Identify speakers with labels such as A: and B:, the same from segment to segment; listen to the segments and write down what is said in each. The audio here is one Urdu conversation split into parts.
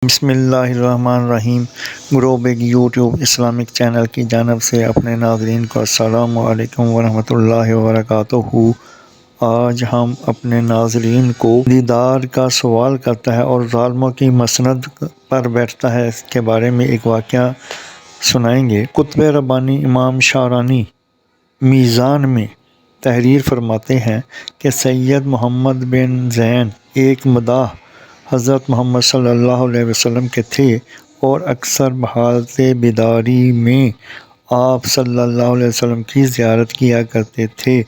A: بسم اللہ الرحمن الرحیم۔ گروبگ یوٹیوب اسلامک چینل کی جانب سے اپنے ناظرین کو السلام علیکم ورحمۃ اللہ وبرکاتہ۔ آج ہم اپنے ناظرین کو دیدار کا سوال کرتا ہے اور ظالموں کی مسند پر بیٹھتا ہے، اس کے بارے میں ایک واقعہ سنائیں گے۔ قطب ربانی امام شارانی میزان میں تحریر فرماتے ہیں کہ سید محمد بن زین ایک مداح حضرت محمد صلی اللہ علیہ وسلم کے تھے اور اکثر بحالت بیداری میں آپ صلی اللہ علیہ وسلم کی زیارت کیا کرتے تھے۔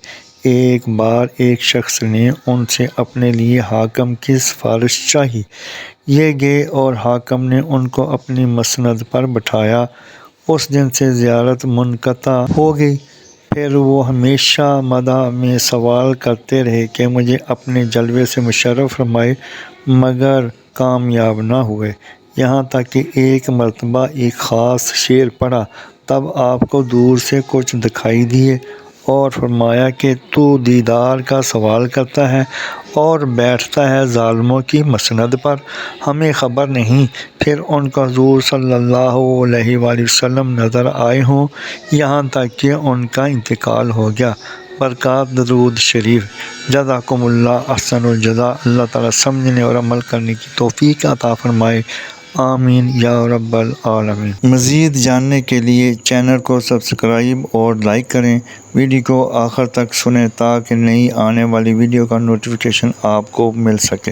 A: ایک بار ایک شخص نے ان سے اپنے لیے حاکم کی سفارش چاہی۔ یہ گئے اور حاکم نے ان کو اپنی مسند پر بٹھایا۔ اس دن سے زیارت منقطع ہو گئی۔ پھر وہ ہمیشہ مداح میں سوال کرتے رہے کہ مجھے اپنے جلوے سے مشرف فرمائے، مگر کامیاب نہ ہوئے، یہاں تک کہ ایک مرتبہ ایک خاص شعر پڑھا۔ تب آپ کو دور سے کچھ دکھائی دیے اور فرمایا کہ تو دیدار کا سوال کرتا ہے اور بیٹھتا ہے ظالموں کی مسند پر، ہمیں خبر نہیں۔ پھر ان کو حضور صلی اللہ علیہ وآلہ وسلم نظر آئے ہوں، یہاں تک کہ ان کا انتقال ہو گیا۔ برکات درود شریف۔ جزاکم اللہ احسن الجزا۔ اللہ تعالیٰ سمجھنے اور عمل کرنے کی توفیق عطا فرمائے، آمین یا رب العالمین۔ مزید جاننے کے لیے چینل کو سبسکرائب اور لائک کریں، ویڈیو کو آخر تک سنیں تاکہ نئی آنے والی ویڈیو کا نوٹیفیکیشن آپ کو مل سکے۔